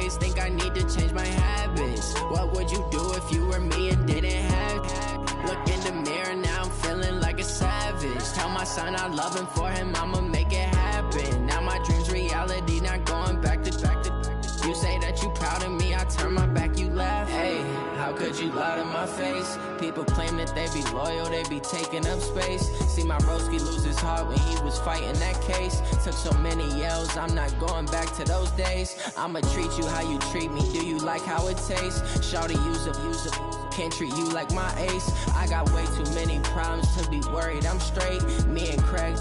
ways, think I need to change my habits. What would you do if you were me and didn't have? Look in the mirror, now I'm feeling like a savage. Tell my son I love him, for him I'ma make it happen. Now my dream's reality, not going back to. You say that you proud of me, I turn my back, you laugh. Hey, how could you lie to my face? People claim that they be loyal, they be taking up space. See my broski lose his heart when he was fighting that case. Took so many yells, I'm not going back to those days. I'ma treat you how you treat me, do you like how it tastes? Shawty, use up, can't treat you like my ace. I got way too many problems to be worried, I'm straight. Me and Craig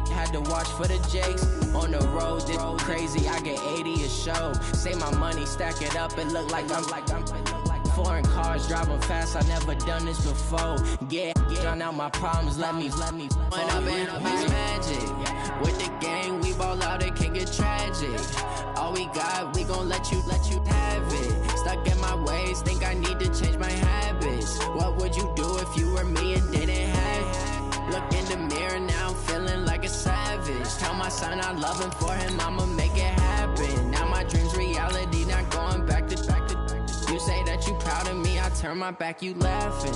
had to watch for the Jakes. On the road, this crazy, I get 80 a show. Say my money, stack it up, it look like I'm foreign cars, driving fast, I never done this before. Get drown out my problems, let me When up in it's magic. With the gang, we ball out, it can get tragic. All we got, we gon' let you have it. Stuck in my ways, think I need to change my habits. What would you do if you were me and didn't have? Look in the mirror, now I'm feeling like a savage. Tell my son I love him, for him I'ma make it happen. Now my dream's reality, not going back to. You say that you proud of me, I turn my back, you laughing.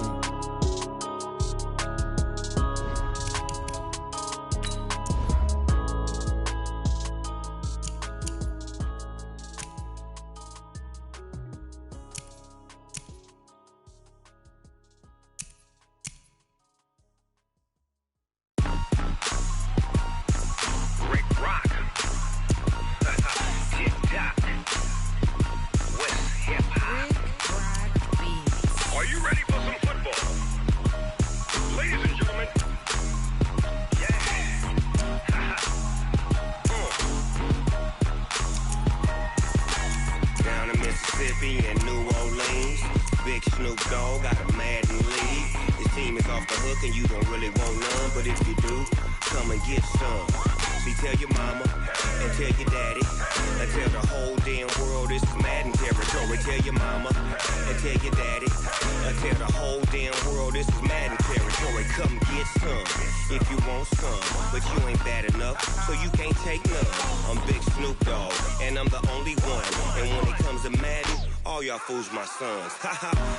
Fools my sons.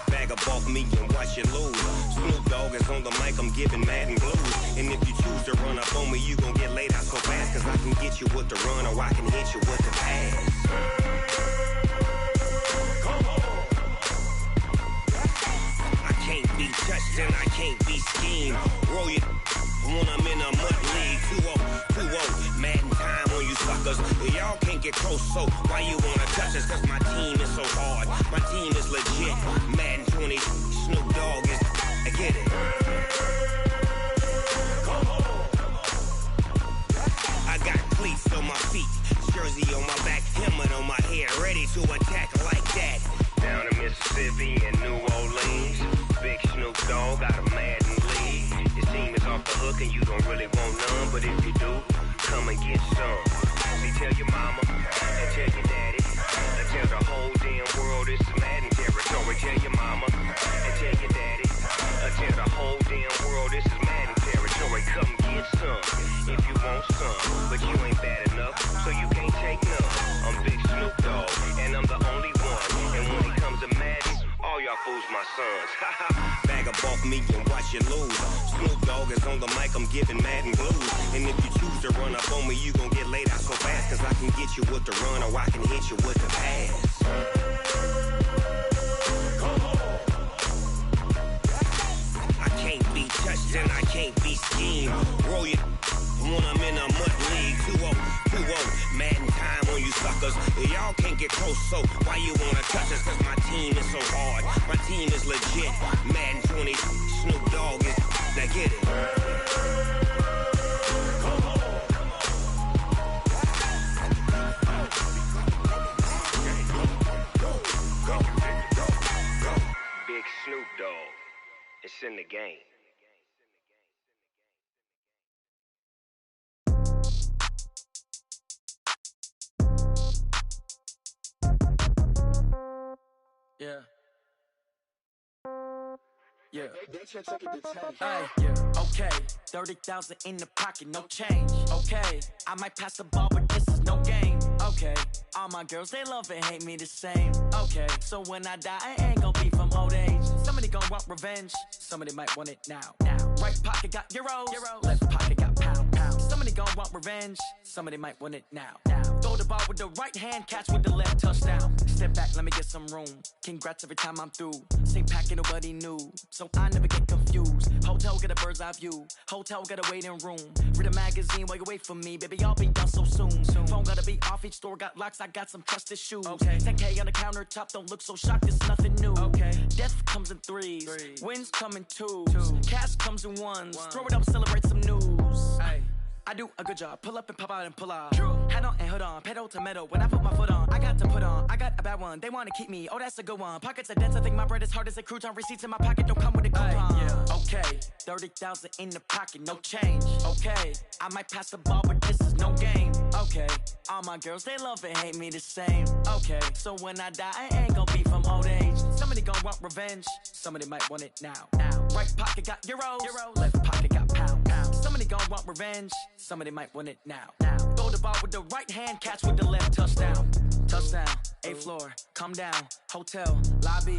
Bag up off me and watch you lose. Snoop Dogg is on the mic, I'm giving Madden blues. And if you choose to run up on me, you gon' get laid out so fast. Cause I can get you with the run or I can hit you with the pass. Come on. I can't be touched and I can't be schemed. Roll you when I'm in a mud league. 2-0, Madden time on you suckers. Y'all can't get close, so why you wanna touch us? Cause my team is so hard, my team is legit. Madden 20, Snoop Dogg is, I get it. Come on. I got cleats on my feet, jersey on my back, helmet on my head, ready to attack like that. Down in Mississippi and New Orleans, big Snoop Dogg got a Madden league. Your team is off the hook and you don't really want none, but if you do, come and get some. See, tell your mama and tell your daddy, and tell the whole damn world it's Madden territory. Tell your mama and tell your daddy, and tell the whole damn world this is Madden territory. Come get some if you want some, but you ain't bad enough, so you can't take none. I'm Big Snoop Dogg, and I'm the only one. And when it comes to Madden, all y'all fools my sons. Bag up off me and watch you lose. Snoop Dogg is on the mic, I'm giving Madden blues. And if you choose to run up on me, you gon' get laid out so fast. Cause I can get you with the run or I can hit you with the pass. Come on. I can't be touched and I can't be schemed. Roll you when I'm in a mud league. 2-0, Madden time on you suckers. Y'all can't get close, so why you wanna touch us? Cause my team is so hard, my team is legit. Madden 20, Snoop Dogg is, now get it. Come on. Go. Big Snoop Dogg, it's in the game. Yeah. Yeah. Okay. 30,000 in the pocket, no change. Okay. I might pass the ball, but this is no game. Okay, all my girls, they love and hate me the same. Okay, so when I die, I ain't gon' be from old age. Somebody gon' want revenge, somebody might want it now. Right pocket got euros, left pocket got pounds. Somebody gon' want revenge, somebody might want it now. Throw the ball with the right hand, catch with the left, touchdown. Step back, let me get some room. Congrats every time I'm through. Same packet, nobody knew, so I never get confused. Hotel get a bird's eye view, hotel get a waiting room. Read a magazine while you wait for me, baby, I'll be done so soon. Phone gotta be off, each store got locks, I got some trusted shoes. 10K on the countertop, don't look so shocked, it's nothing new. Death comes in threes, wins come in twos. Cash comes in ones, throw it up, celebrate some news. I do a good job, pull up and pop out and pull out. Hat on and hood on, pedal to metal, when I put my foot on, I got to put on, I got a bad one, they wanna keep me, oh that's a good one. Pockets are dense, I think my bread is hard as a crouton, receipts in my pocket don't come with a coupon. Okay, 30,000 in the pocket, no change. Okay, I might pass the ball, but this is no game. Okay, all my girls, they love and hate me the same. Okay, so when I die, I ain't gon' be from old age. Somebody gon' want revenge, somebody might want it now. Right pocket got euros, left pocket got pounds. Somebody gon' want revenge, somebody might want it now. Throw the ball with the right hand, catch with the left, touchdown. Touchdown, 8th floor, come down, hotel, lobby.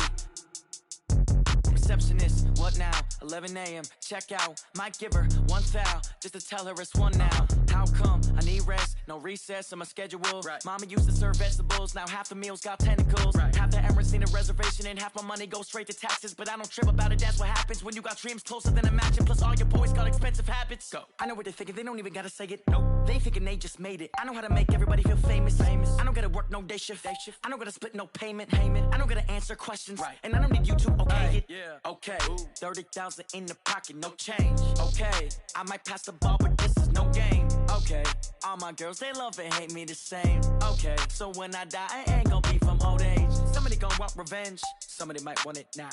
Receptionist, what now? 11 a.m., check out. Might give her one foul, just to tell her it's one now. How come? I need rest, no recess in my schedule. Mama used to serve vegetables, now half the meals got tentacles. Half the Emirates need a reservation and half my money goes straight to taxes. But I don't trip about it, that's what happens when you got dreams closer than a matching. Plus all your boys got expensive habits. Go. I know what they're thinking, they don't even gotta say it. Nope. They thinking they just made it. I know how to make everybody feel famous. I don't gotta work no day shift. I don't gotta split no payment. I don't gotta answer questions. And I don't need you to okay it. Okay, 30,000 in the pocket, no change. Okay, I might pass the ball, but this is no game. Okay, all my girls, they love and hate me the same. Okay, so when I die, I ain't gon' be from old age. Somebody gon' want revenge, somebody might want it now.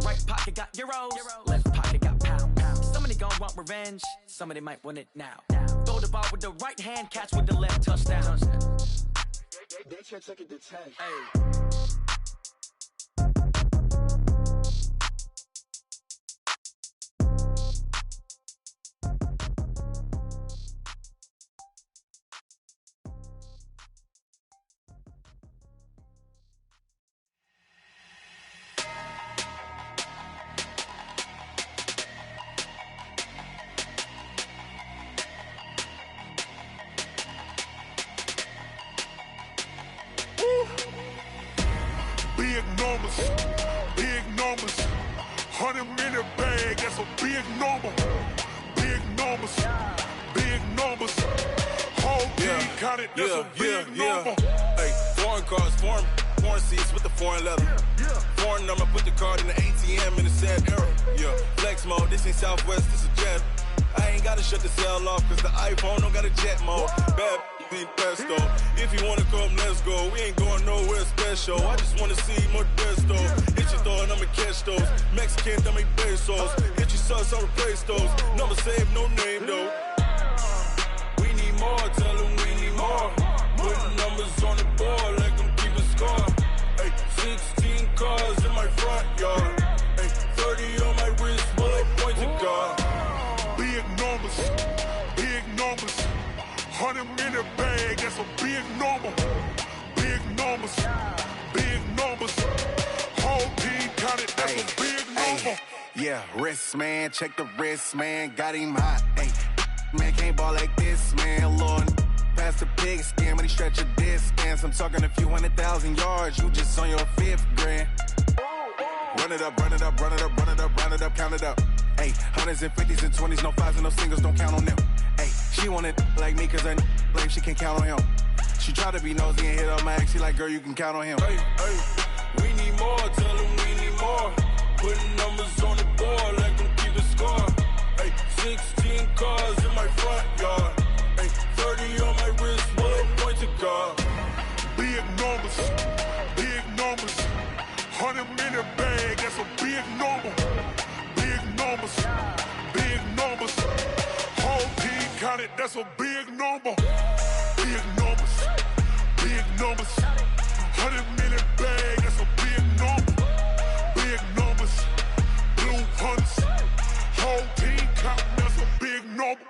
Right pocket got euros, left pocket got pounds. Somebody gon' want revenge, somebody might want it now. Throw the ball with the right hand, catch with the left, touchdown. They can't take it to 10. Big numbers, 100-minute bag, that's a big number. Big numbers, whole team counted, that's a big number. Hey, foreign cars, foreign seats with the foreign leather. Foreign number, put the card in the ATM in the sad era. Flex mode, this ain't Southwest, this is Jet. I ain't gotta shut the cell off, cause the iPhone don't got a jet mode. Bad need pesto. If you wanna come, let's go. We ain't going nowhere special. I just wanna see more desto. Hit your thought, I'ma catch those. Mexican, I make pesos. Hit your sauce, I'll replace those. Number save, no name though. We need more, tell them we need more. Putting numbers on the board, let them keep a score. Hey, 16 cars in my front yard. Hey, 30 on my wrist, bullet pointed car. Big numbers, 100-minute bag, that's a big number. Big numbers, whole team counted, that's a big number. Yeah, wrist man, check the wrist man, got him hot. Ay, man can't ball like this, man. Lord, past the pig skin when he stretch a disc. I'm talking a few 100,000 yards, you just on your 5th grand. Run it up, count it up. Ay, hundreds and 50s and 20s, no 5s and no singles, don't count on them. Ay, she want it like me, cause her blame she can't count on him. She try to be nosy and hit up my ex, she like, girl, you can count on him. Hey, we need more, tell them we need more. Putting numbers on the board, let them keep a score. Hey, 16 cars in my front yard. Hey, 30 on my wrist, bullet pointed car. Big numbers, 100-minute bag, that's a big number. Big numbers, whole team counted, that's a big number. Big numbers, 100-minute bag, that's a big number. Big numbers, blue hunts, whole team counting, that's a big number.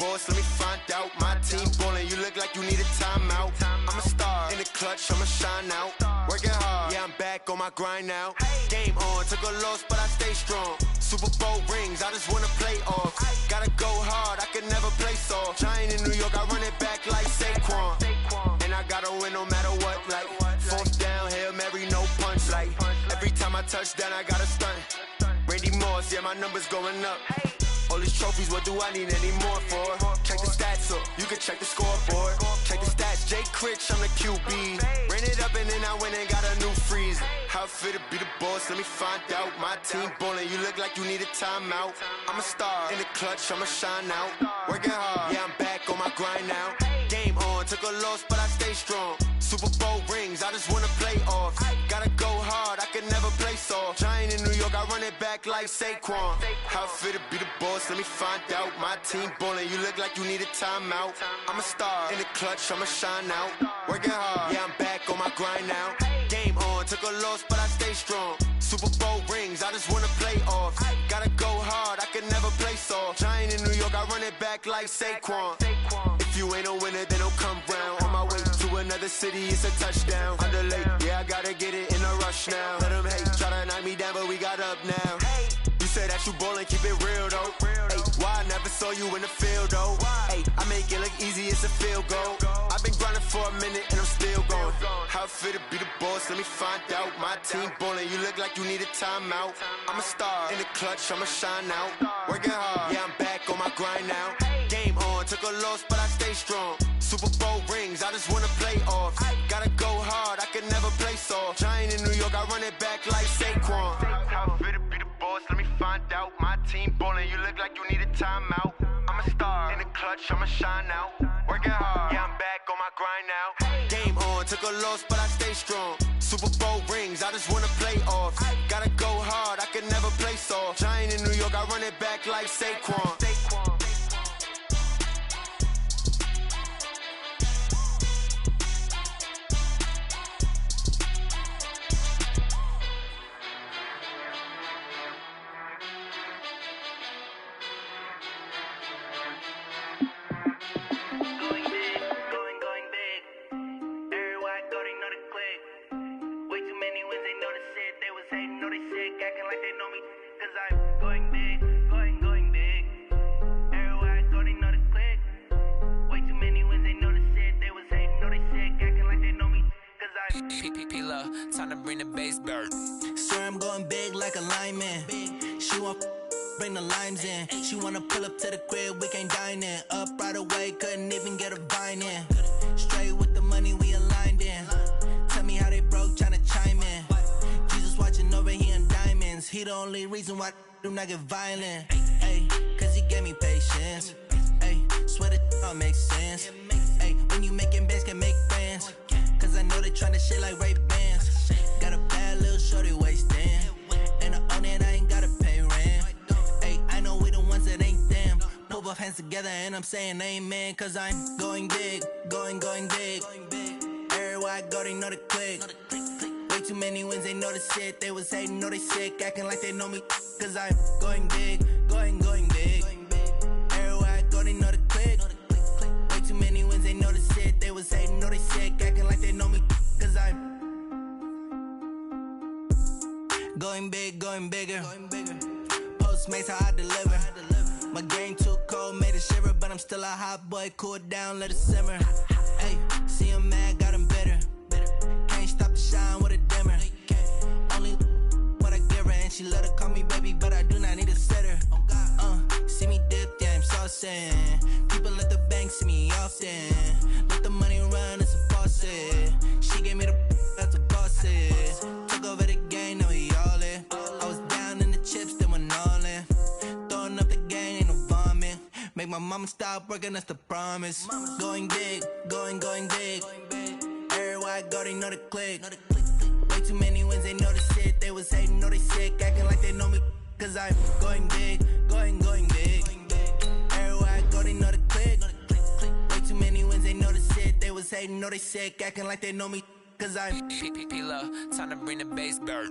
boss, let me find out. My team ballin', you look like you need a timeout. I'm a star in the clutch, I'ma shine out. Working hard, yeah, I'm back on my grind now. Game on, took a loss, but I stay strong. Super Bowl rings, I just wanna play off. Gotta go hard, I can never play soft. Giant in New York, I run it back like Saquon. And I gotta win no matter what, like fourth down, Hail Mary, no punch. Like every time I touch down, I gotta stunt. Randy Moss, yeah, my numbers going up. All these trophies, what do I need any more for? Check the stats up, you can check the scoreboard. Check the stats, Jake Critch, I'm the QB. Ran it up and then I went and got a new freeze. How it feel to be the boss, let me find out. My team ballin', you look like you need a timeout. I'm a star in the clutch, I'ma shine out. Working hard, yeah, I'm back on my grind now. Game on, took a loss, but I stay strong. Super Bowl rings, I just wanna play off. Gotta go hard, I can never play soft. Giant in New York, I run it back like Saquon. How it feel to be the boss, let me find out. My team ballin', you look like you need a timeout. I'm a star in the clutch, I'ma shine out. Working hard, yeah, I'm back on my grind now. Game on, took a loss, but I stay strong. Super Bowl rings, I just wanna play off. Gotta go hard, I can never play soft. Giant in New York, I run it back like Saquon. If you ain't a winner, then don't come round. On my way to another city, it's a touchdown. Underlay, yeah, I gotta get it in a rush now. Let them hate, try to knock me down, but we got up now. You say that you ballin', keep it real though. Hey, why I never saw you in the field though? Hey, I make it look easy, it's a field goal. I've been grinding for a minute and I'm still going. How it feel to be the boss, let me find out. My team ballin', you look like you need a timeout. I'm a star in the clutch, I'ma shine out. Working hard, yeah, I'm back on my grind now. Game on, took a loss, but I stay strong. Super Bowl rings, I just wanna play off. Gotta go hard, I can never play soft. Giant in New York, I run it back like Saquon. How it feel to be the boss, let me find out. My team ballin', you look like you need a timeout. I'm a star in the clutch, I'ma shine out. Working hard, yeah, I'm back on my grind now. Game on, took a loss, but I stay strong. Super Bowl rings, I just wanna play off. Gotta go hard, I can never play soft. Giant in New York, I run it back like Saquon. Time to bring the bass bird. Swear I'm going big like a lineman. She want bring the limes in. She wanna pull up to the crib, we can't dine in. Up right away, couldn't even get a vine in. Straight with the money, we aligned in. Tell me how they broke, tryna chime in. Jesus watching over here in diamonds. He the only reason why do not get violent. Ay, cause he gave me patience. Ay, swear that all makes sense. Ay, when you making bands, can make friends. Cause I know they tryna shit like Ray-Bans. Got a bad little shorty wasting. And I own it, I ain't gotta pay rent. Ay, I know we the ones that ain't them. Pull both hands together and I'm saying amen. Cause I'm going big, going big. Everywhere I go, they know the click. Way too many wins, they know the shit. They was hating, know they sick, acting like they know me. Cause I'm going big, going big. Everywhere I go, they know the click. Way too many wins, they know the shit. They was hating, know they sick, acting like they know me. Cause I'm going big, going bigger. Postmates, how I deliver. My game too cold, made it shiver. But I'm still a hot boy, cool it down, let it simmer. Hey, see him mad, got him bitter. Can't stop the shine with a dimmer. Only what I give her, and she love to call me baby, but I do not need a sitter. See me dip, yeah, I'm saucing. People at the bank see me often. Let the money run, it's a faucet. She gave me the that's a bosses. Took over the game, now we all in. I was down in the chips, then went all in. Throwing up the game, ain't no vomit. Make my mama stop working, that's the promise. Going big, going big. Everywhere I go, they know the click. Way too many wins, they know the shit. They was hating, know they sick, acting like they know me. Cause I'm going big, going big. Everywhere I go, they know the click. Way too many wins, they know the shit. They was hating, know they sick, acting like they know me. Cause I'm P-P-P-Love, time to bring the bass bird.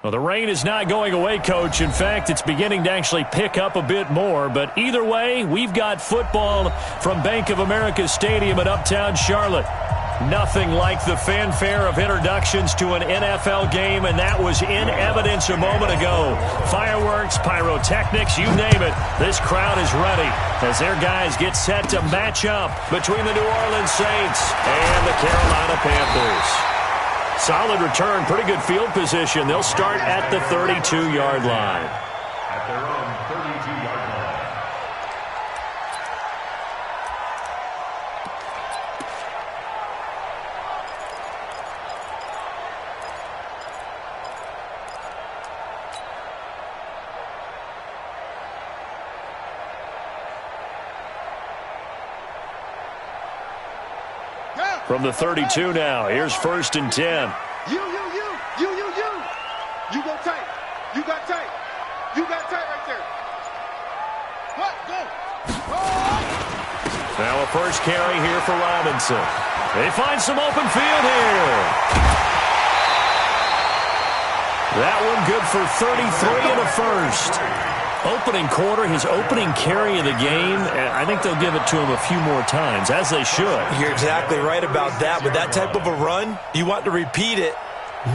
Well, the rain is not going away, Coach. In fact, it's beginning to actually pick up a bit more. But either way, we've got football from Bank of America Stadium in Uptown Charlotte. Nothing like the fanfare of introductions to an NFL game, and that was in evidence a moment ago. Fireworks, pyrotechnics, you name it. This crowd is ready as their guys get set to match up between the New Orleans Saints and the Carolina Panthers. Solid return, pretty good field position. They'll start at the 32-yard line. At their own 32-yard line. From the 32 now, here's 1st and 10. You go tight. You got tight. You got tight right there. What? Go. Oh. Now a first carry here for Robinson. They find some open field here. That one good for 33 and a first. Opening quarter, his opening carry of the game, I think they'll give it to him a few more times, as they should. You're exactly right about that. With that type of a run, you want to repeat it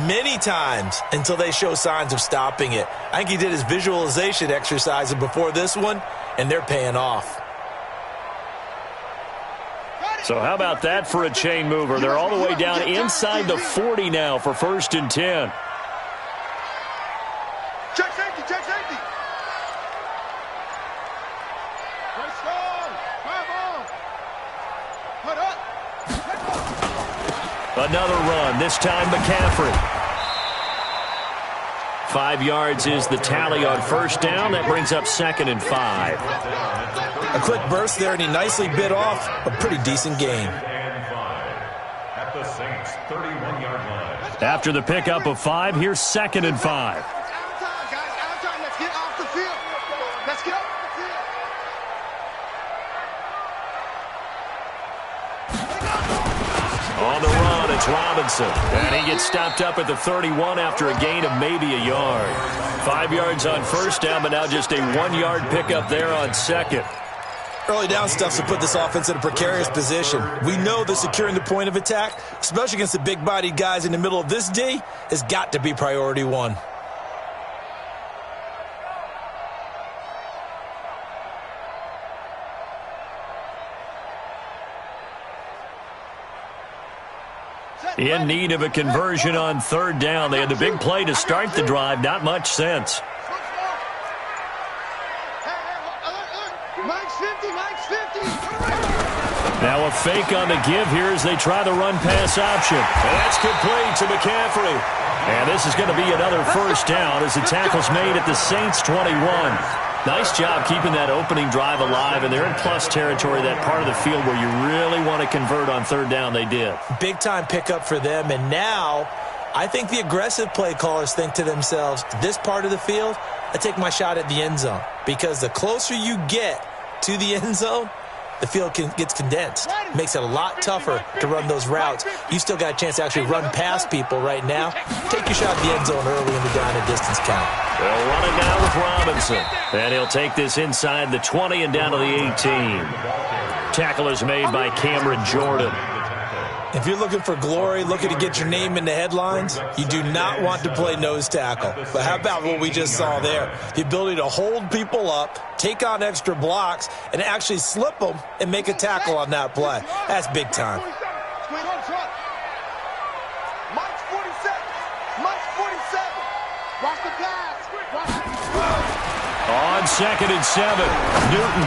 many times until they show signs of stopping it. I think he did his visualization exercises before this one, and they're paying off. So how about that for a chain mover? They're all the way down inside the 40 now for 1st and 10. Check safety, check safety. Let's go. Come on. Put up. Another run, this time McCaffrey. 5 yards is the tally on 1st down. That brings up 2nd and 5. A quick burst there, and he nicely bit off a pretty decent game. At the Saints' 31-yard line. After the pickup of 5, here's 2nd and 5. Outside, guys, outside. Let's get off the field. Let's get off the field. On the run, it's Robinson. And he gets stopped up at the 31 after a gain of maybe a yard. 5 yards on 1st down, but now just a 1-yard pickup there on 2nd. Early down stuff to put this offense in a precarious position. We know that securing the point of attack, especially against the big-bodied guys in the middle of this D, has got to be priority 1. In need of a conversion on 3rd down. They had the big play to start the drive. Not much sense. Mike's 50, Mike's 50. Now a fake on the give here as they try the run-pass option. And that's complete to McCaffrey. And this is going to be another 1st down as the tackle's made at the Saints' 21. Nice job keeping that opening drive alive, and they're in plus territory, that part of the field where you really want to convert on 3rd down. They did. Big-time pickup for them, and now I think the aggressive play callers think to themselves, this part of the field, I take my shot at the end zone, because the closer you get to the end zone, the field gets condensed. Makes it a lot tougher to run those routes. You still got a chance to actually run past people right now. Take your shot at the end zone early in the down and distance count. They'll run it now with Robinson. And he'll take this inside the 20 and down to the 18. Tackle is made by Cameron Jordan. If you're looking for glory, looking to get your name in the headlines, you do not want to play nose tackle. But how about what we just saw there? The ability to hold people up, take on extra blocks, and actually slip them and make a tackle on that play. That's big time. Mike's 47. Mike's 47. Watch the pass. On 2nd and 7, Newton.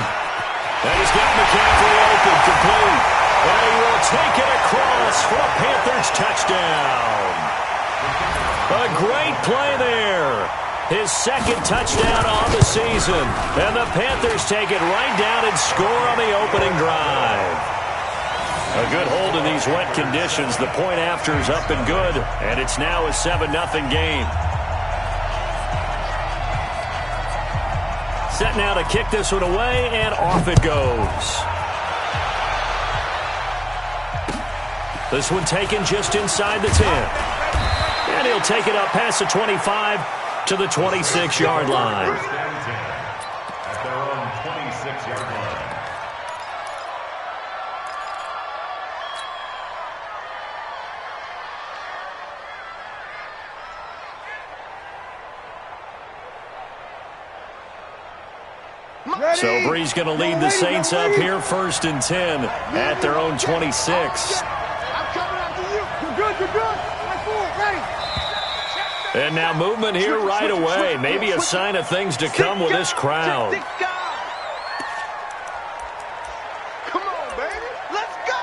And he's got McCaffrey open, complete. And he will take it across for a Panthers touchdown. A great play there. His 2nd touchdown on the season. And the Panthers take it right down and score on the opening drive. A good hold in these wet conditions. The point after is up and good. And it's now a 7-0 game. Set now to kick this one away, and off it goes. This one taken just inside the 10. And he'll take it up past the 25 to the 26-yard line. At their own 26-yard line. So Bree's going to lead the Saints up here, 1st and 10 at their own 26. And now movement here right away. Maybe a sign of things to come with this crowd. Come on, baby. Let's go.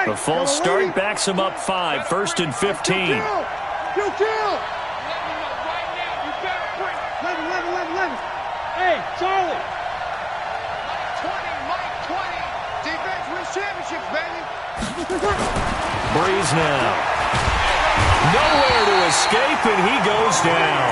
The false start backs him up 5, 1st and 15. You kill. Hey, Charlie. Mike 20. Defense wins championships, baby. Breeze now. Nowhere to escape, and he goes down.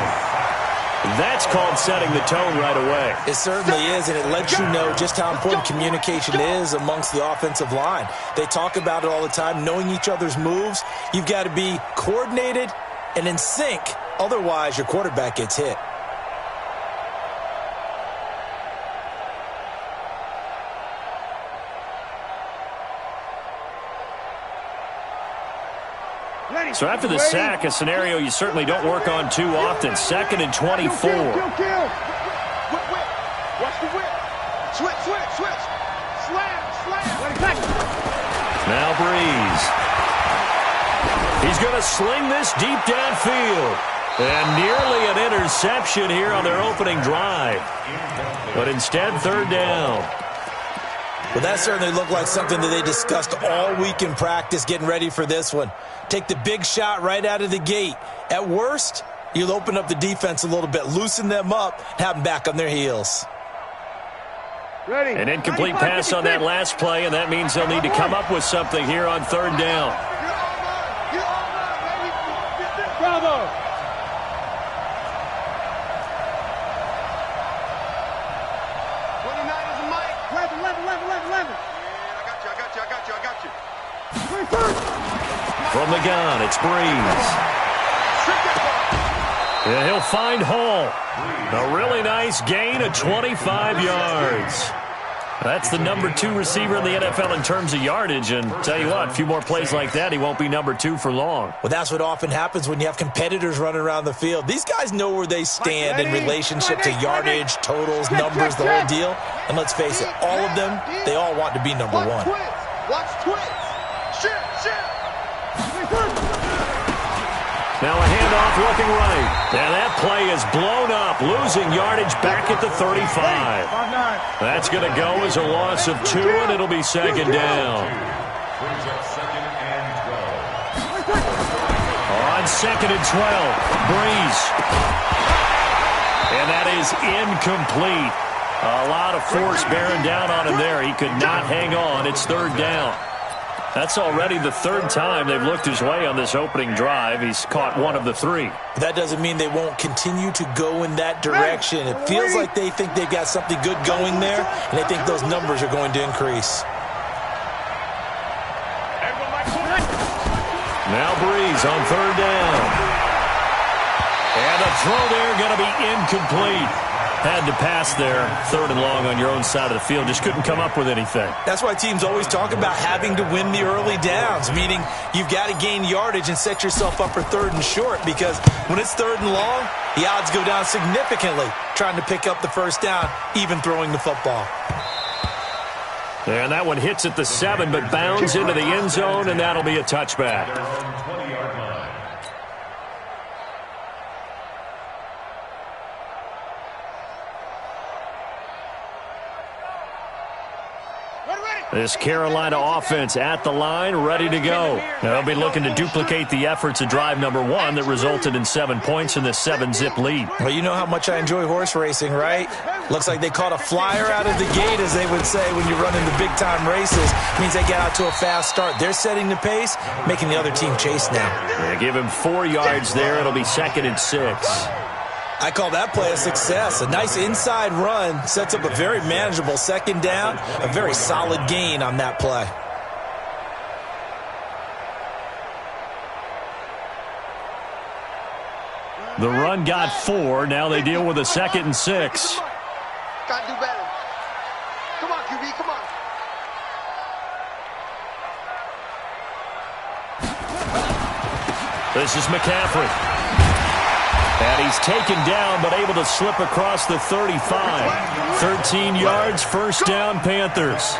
That's called setting the tone right away. It certainly is, and it lets you know just how important communication is amongst the offensive line. They talk about it all the time, knowing each other's moves. You've got to be coordinated and in sync. Otherwise, your quarterback gets hit. So after the sack, a scenario you certainly don't work on too often. 2nd and 24. Kill. Whip. Watch the whip. Switch. Slam. Now Breeze. He's going to sling this deep downfield. And nearly an interception here on their opening drive. But instead, 3rd down. Well, that certainly looked like something that they discussed all week in practice getting ready for this one. Take the big shot right out of the gate. At worst, you'll open up the defense a little bit, loosen them up, have them back on their heels. Ready. An incomplete pass on that last play, and that means they'll need to come up with something here on 3rd down. Bravo. From the gun, it's Breeze. And he'll find Hall. A really nice gain of 25 yards. That's the number 2 receiver in the NFL in terms of yardage. And tell you what, a few more plays like that, he won't be number 2 for long. Well, that's what often happens when you have competitors running around the field. These guys know where they stand in relationship to yardage, totals, numbers, the whole deal. And let's face it, all of them, they all want to be number 1. Watch twist. Shit. Now a handoff looking right. And that play is blown up, losing yardage back at the 35. That's going to go as a loss of 2, and it'll be 2nd down. On 2nd and 12, Breeze. And that is incomplete. A lot of force bearing down on him there. He could not hang on. It's 3rd down. That's already the 3rd time they've looked his way on this opening drive. He's caught 1 of the 3. That doesn't mean they won't continue to go in that direction. It feels like they think they've got something good going there, and they think those numbers are going to increase. Now Breeze on 3rd down. And the throw there going to be incomplete. Had to pass there, 3rd and long on your own side of the field. Just couldn't come up with anything. That's why teams always talk about having to win the early downs, meaning you've got to gain yardage and set yourself up for 3rd and short, because when it's 3rd and long, the odds go down significantly trying to pick up the 1st down, even throwing the football. And that one hits at the 7, but bounds into the end zone, and that'll be a touchback. This Carolina offense at the line, ready to go. They'll be looking to duplicate the efforts of drive number 1 that resulted in 7 points in this 7-zip lead. Well, you know how much I enjoy horse racing, right? Looks like they caught a flyer out of the gate, as they would say when you run into big-time races. Means they get out to a fast start. They're setting the pace, making the other team chase now. Yeah, give him 4 yards there. It'll be 2nd and 6. I call that play a success. A nice inside run sets up a very manageable 2nd down, a very solid gain on that play. The run got 4. Now they deal with a 2nd and 6. Gotta do better. Come on, QB, come on. This is McCaffrey. And he's taken down, but able to slip across the 35. 13 yards, 1st down, Panthers.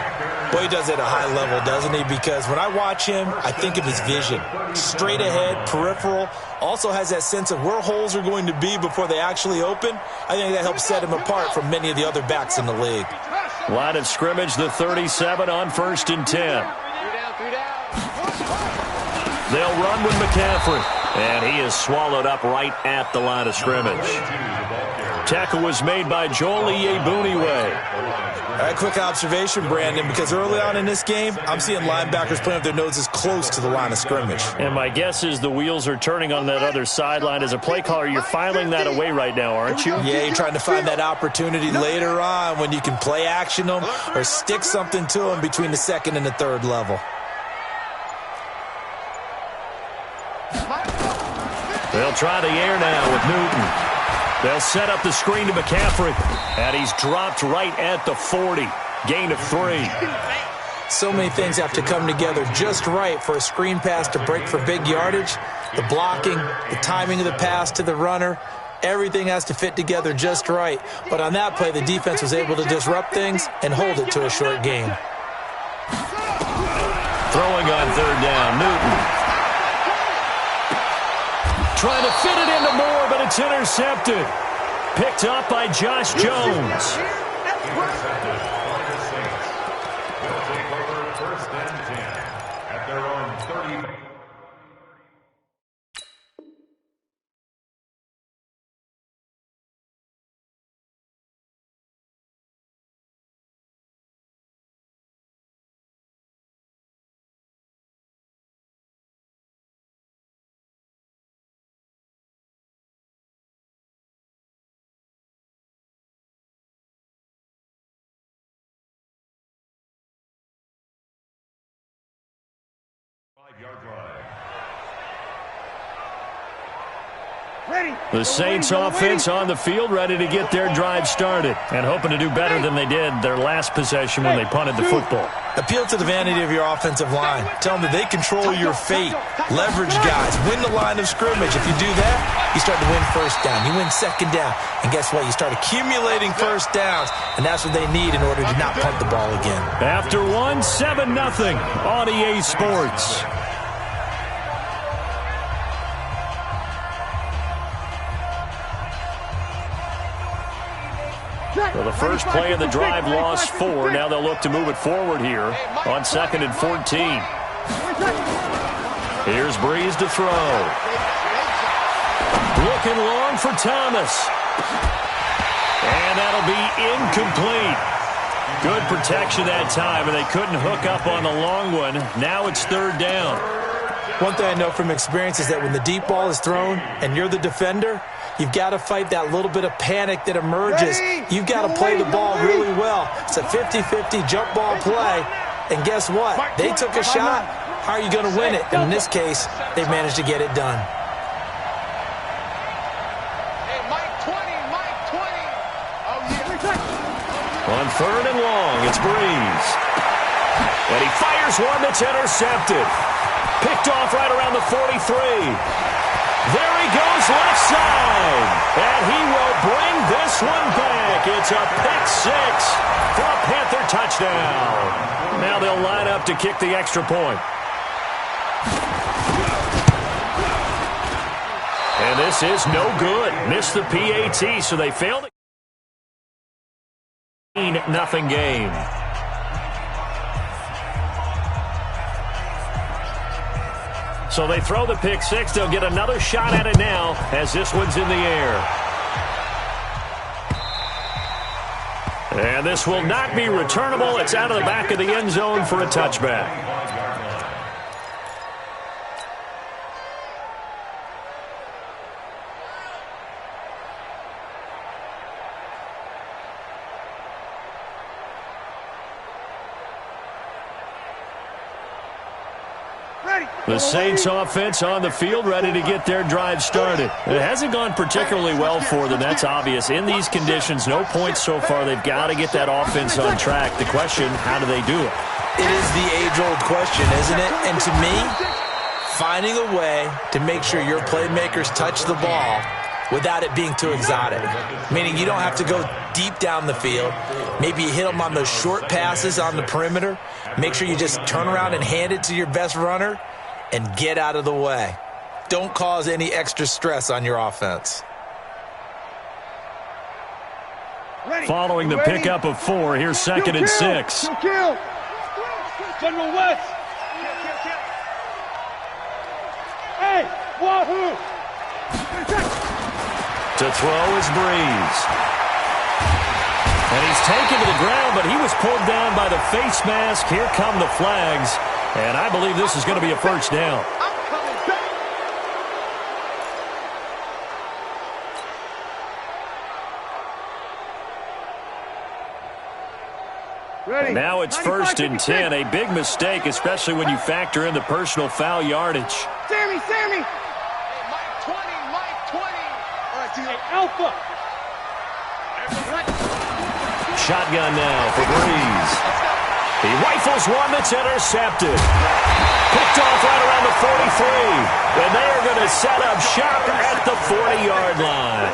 Well, he does it at a high level, doesn't he? Because when I watch him, I think of his vision. Straight ahead, peripheral. Also has that sense of where holes are going to be before they actually open. I think that helps set him apart from many of the other backs in the league. Line of scrimmage, the 37 on 1st and 10. They'll run with McCaffrey. And he is swallowed up right at the line of scrimmage. Tackle was made by Joel Iyiegbuniwe. All right, quick observation, Brandon, because early on in this game, I'm seeing linebackers playing with their noses close to the line of scrimmage. And my guess is the wheels are turning on that other sideline. As a play caller, you're filing that away right now, aren't you? Yeah, you're trying to find that opportunity later on when you can play action them or stick something to them between the 2nd and the 3rd level. They'll try the air now with Newton. They'll set up the screen to McCaffrey. And he's dropped right at the 40. Gain of 3. So many things have to come together just right for a screen pass to break for big yardage. The blocking, the timing of the pass to the runner, everything has to fit together just right. But on that play, the defense was able to disrupt things and hold it to a short gain. Throwing on third down, Newton. Trying to fit it into Moore, but it's intercepted. Picked up by Josh Jones. Intercepted by the Saints. They'll take over first and 10 at their own 30. The Saints offense on the field, ready to get their drive started and hoping to do better than they did their last possession when they punted the football. Appeal to the vanity of your offensive line. Tell them that they control your fate. Leverage guys. Win the line of scrimmage. If you do that, you start to win first down. You win second down. And guess what? You start accumulating first downs, and that's what they need in order to not punt the ball again. After one, 7-0 on EA Sports. So the first play of the drive lost 4. Now they'll look to move it forward here on 2nd and 14. Here's Breeze to throw. Looking long for Thomas. And that'll be incomplete. Good protection that time, and they couldn't hook up on the long one. Now it's third down. One thing I know from experience is that when the deep ball is thrown and you're the defender, you've got to fight that little bit of panic that emerges. You've got to play the ball really well. It's a 50-50 jump ball play. And guess what? They took a shot. How are you going to win it? And in this case, they managed to get it done. On third and long, it's Breeze. And he fires one that's intercepted. Picked off right around the 43. There he goes left side. And he will bring this one back. It's a pick 6 for a Panther touchdown. Now they'll line up to kick the extra point. And this is no good. Missed the PAT, so they failed. 0 game. So they throw the pick 6. They'll get another shot at it now as this one's in the air. And this will not be returnable. It's out of the back of the end zone for a touchback. The Saints offense on the field, ready to get their drive started. It hasn't gone particularly well for them. That's obvious. In these conditions, no points so far. They've got to get that offense on track. The question, how do they do it? It is the age-old question, isn't it? And to me, finding a way to make sure your playmakers touch the ball without it being too exotic. Meaning you don't have to go deep down the field. Maybe you hit them on those short passes on the perimeter. Make sure you just turn around and hand it to your best runner and get out of the way. Don't cause any extra stress on your offense. Following the pickup of 4, here's 2nd and 6. General West. Hey, wahoo! To throw is Breeze. And he's taken to the ground, but he was pulled down by the face mask. Here come the flags. And I believe this is going to be a first down. Ready. Now it's 1st and 10. A big mistake, especially when you factor in the personal foul yardage. Sammy! Hey, Mike 20. All right, T.A. Alpha. Shotgun now for Breeze. He rifles one that's intercepted. Picked off right around the 43. And they are going to set up shop at the 40-yard line.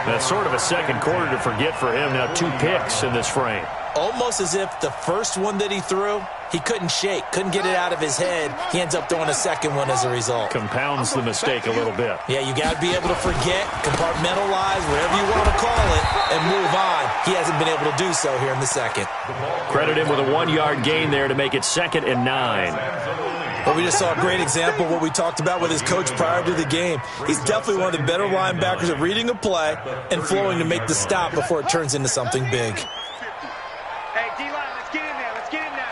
That's sort of a second quarter to forget for him. Now 2 picks in this frame. Almost as if the first one that he threw, he couldn't shake, couldn't get it out of his head. He ends up throwing a second one as a result. Compounds the mistake a little bit. Yeah, you got to be able to forget, compartmentalize, whatever you want to call it, and move on. He hasn't been able to do so here in the second. Credit him with a 1-yard gain there to make it 2nd and 9. Well, we just saw a great example of what we talked about with his coach prior to the game. He's definitely one of the better linebackers at reading a play and flowing to make the stop before it turns into something big. Hey, D-line, let's get in there. Let's get in there.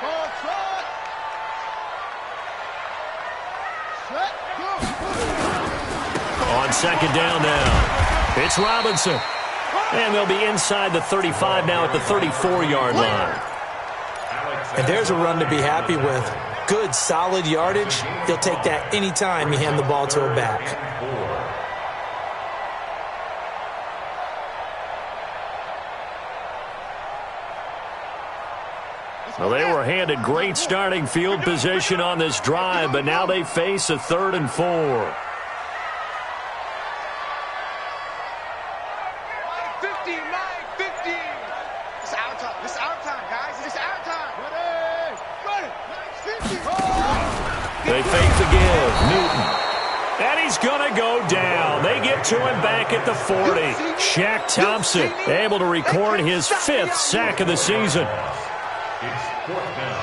On 2nd down now, it's Robinson. And they'll be inside the 35 now at the 34-yard line. And there's a run to be happy with. Good, solid yardage. He'll take that anytime you hand the ball to a back. Well, they were handed great starting field position on this drive, but now they face a 3rd and 4. 15, 15. It's our time. It's our time, guys. It's our time. Ready. They fake the give. Newton. And he's going to go down. They get to him back at the 40. Shaq Thompson able to record his 5th sack of the season. It's 4th down.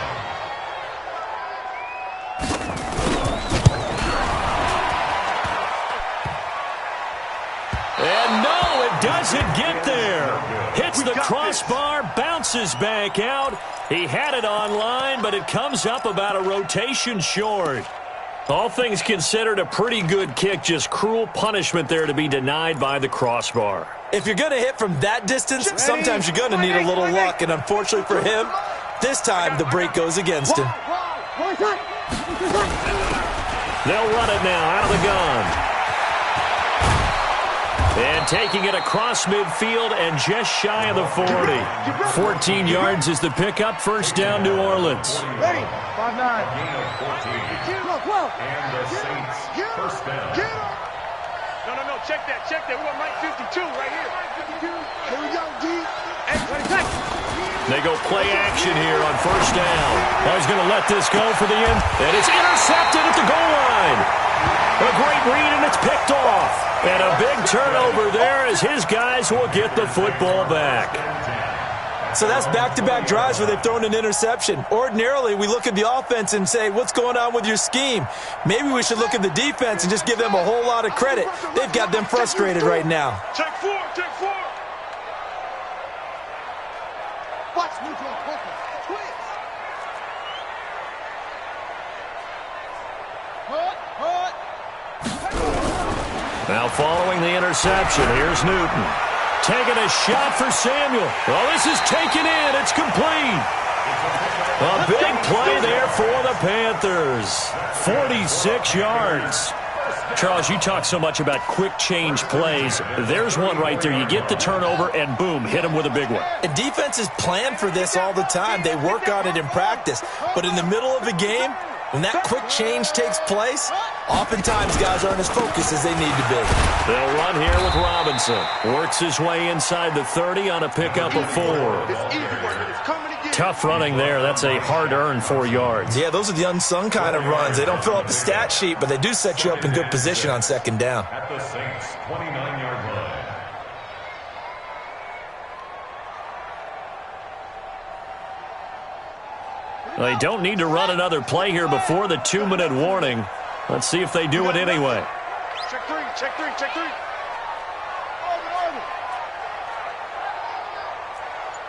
And no, it doesn't get there. Hits the crossbar, bounces back out. He had it online, but it comes up about a rotation short. All things considered, a pretty good kick. Just cruel punishment there to be denied by the crossbar. If you're going to hit from that distance, sometimes you're going to need a little luck. And unfortunately for him, this time the break goes against him. They'll run it now out of the gun. And taking it across midfield and just shy of the 40. 14 yards is the pickup. 1st down, New Orleans. Ready. 5-9. Gain of 14. And the Saints 1st down. No. Check that. We got Mike 52 right here. Here we go, D. Hey, they go play action here on 1st down. Oh, he's going to let this go for the end. And it's intercepted at the goal line. A great read, and it's picked off. And a big turnover there as his guys will get the football back. So that's back-to-back drives where they've thrown an interception. Ordinarily, we look at the offense and say, what's going on with your scheme? Maybe we should look at the defense and just give them a whole lot of credit. They've got them frustrated right now. Check 4. Watch me go. Now following the interception, here's Newton. Taking a shot for Samuel. Well, this is taken in. It's complete. A big play there for the Panthers. 46 yards. Charles, you talk so much about quick change plays. There's one right there. You get the turnover, and boom, hit him with a big one. And defenses plan for this all the time. They work on it in practice. But in the middle of a game, when that quick change takes place, oftentimes guys aren't as focused as they need to be. They'll run here with Robinson. Works his way inside the 30 on a pickup of 4. Tough running there. That's a hard-earned 4 yards. Yeah, those are the unsung kind of runs. They don't fill up the stat sheet, but they do set you up in good position on 2nd down. At the Saints' 29-yard line. They don't need to run another play here before the 2-minute warning. Let's see if they do it anyway. Check 3. Over.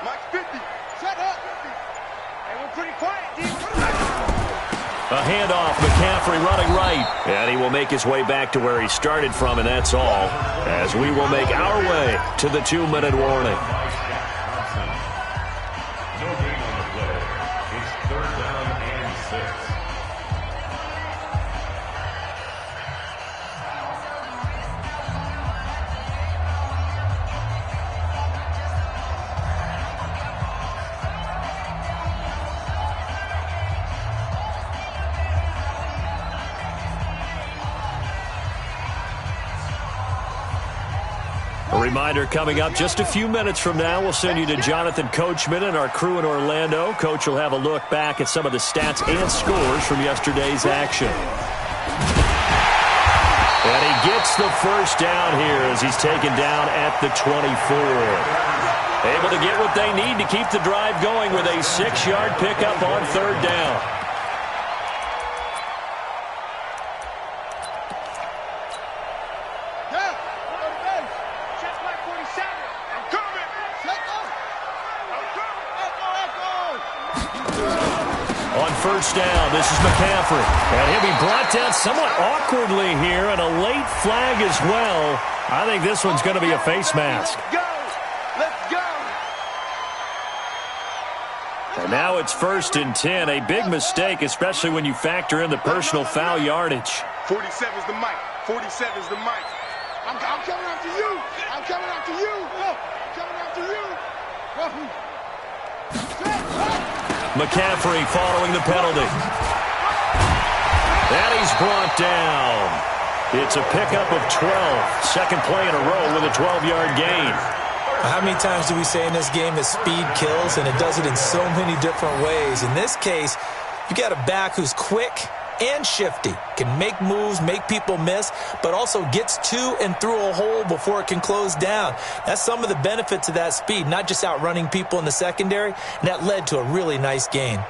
Mike 50. Shut up. Hey, we're pretty quiet, D. A handoff, McCaffrey running right. And he will make his way back to where he started from, and that's all. As we will make our way to the 2-minute warning. Reminder coming up just a few minutes from now, we'll send you to Jonathan Coachman and our crew in Orlando. Coach will have a look back at some of the stats and scores from yesterday's action. And he gets the first down here as he's taken down at the 24. Able to get what they need to keep the drive going with a 6-yard pickup on third down. On first down, this is McCaffrey. And he'll be brought down somewhat awkwardly here, and a late flag as well. I think this one's going to be a face mask. Let's go! And now it's 1st and 10. A big mistake, especially when you factor in the personal foul yardage. 47's the mic. 47's the mic. I'm coming after you. I'm coming after you. I'm coming after you. McCaffrey following the penalty. And he's brought down. It's a pickup of 12. Second play in a row with a 12-yard gain. How many times do we say in this game that speed kills, and it does it in so many different ways? In this case, you got a back who's quick and shifty, can make moves, make people miss, but also gets to and through a hole before it can close down. That's some of the benefits of that speed, not just outrunning people in the secondary, and that led to a really nice gain.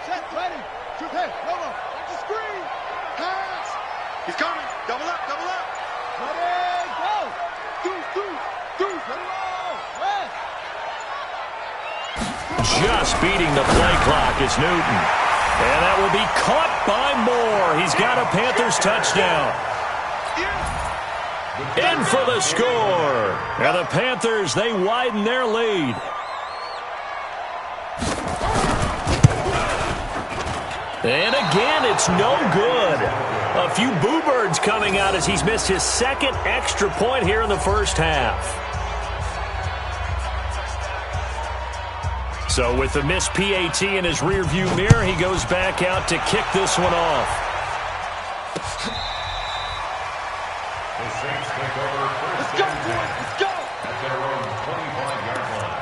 Set, ready. Hey, hold on. Watch the screen. Pass. He's coming. Double up, double up. Ready, go. Deuce. Let it roll. Rest. Just beating the play clock is Newton. And that will be caught by Moore. He's got a Panthers touchdown. In for the score. And the Panthers, they widen their lead. And again, it's no good. A few boo birds coming out as he's missed his second extra point here in the first half. So with the missed PAT in his rearview mirror, he goes back out to kick this one off. The Saints take over first and 10 Let's go. at their own 25-yard line.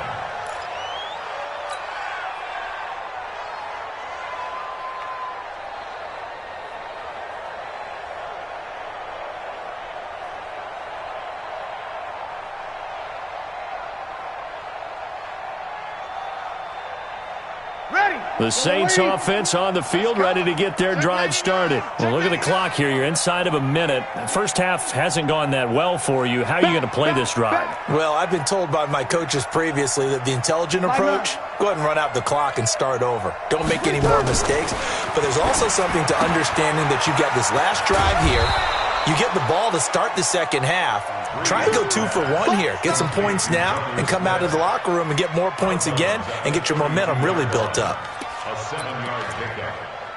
The Saints offense on the field, ready to get their drive started. Well, look at the clock here. You're inside of a minute. First half hasn't gone that well for you. How are you going to play this drive? Well, I've been told by my coaches previously that the intelligent approach, go ahead and run out the clock and start over. Don't make any more mistakes. But there's also something to understanding that you've got this last drive here. You get the ball to start the second half. Try and go 2 for 1 here. Get some points now and come out of the locker room and get more points again and get your momentum really built up. A 7-yard pickup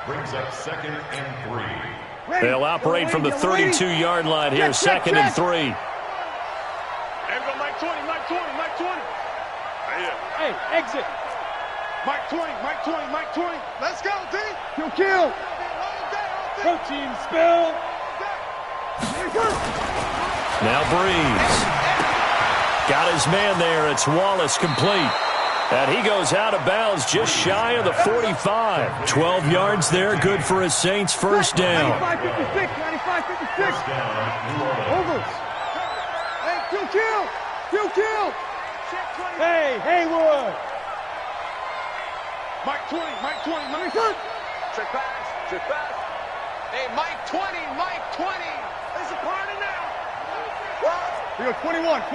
brings up 2nd and 3. They'll operate from the 32-yard line here, 2nd and 3. Hey, we go Mike 20. Hey, exit. Mike 20. Let's go, D. Kill. Protein spill. Now Breeze. Got his man there. It's Wallace complete. And he goes out of bounds just shy of the 45. 12 yards there, good for a Saints first down. 95-56. Overs. Hey, kill. Hey, Haywood. Mike 20. Check pass. Hey, Mike 20. There's a party now. We go 21. Mike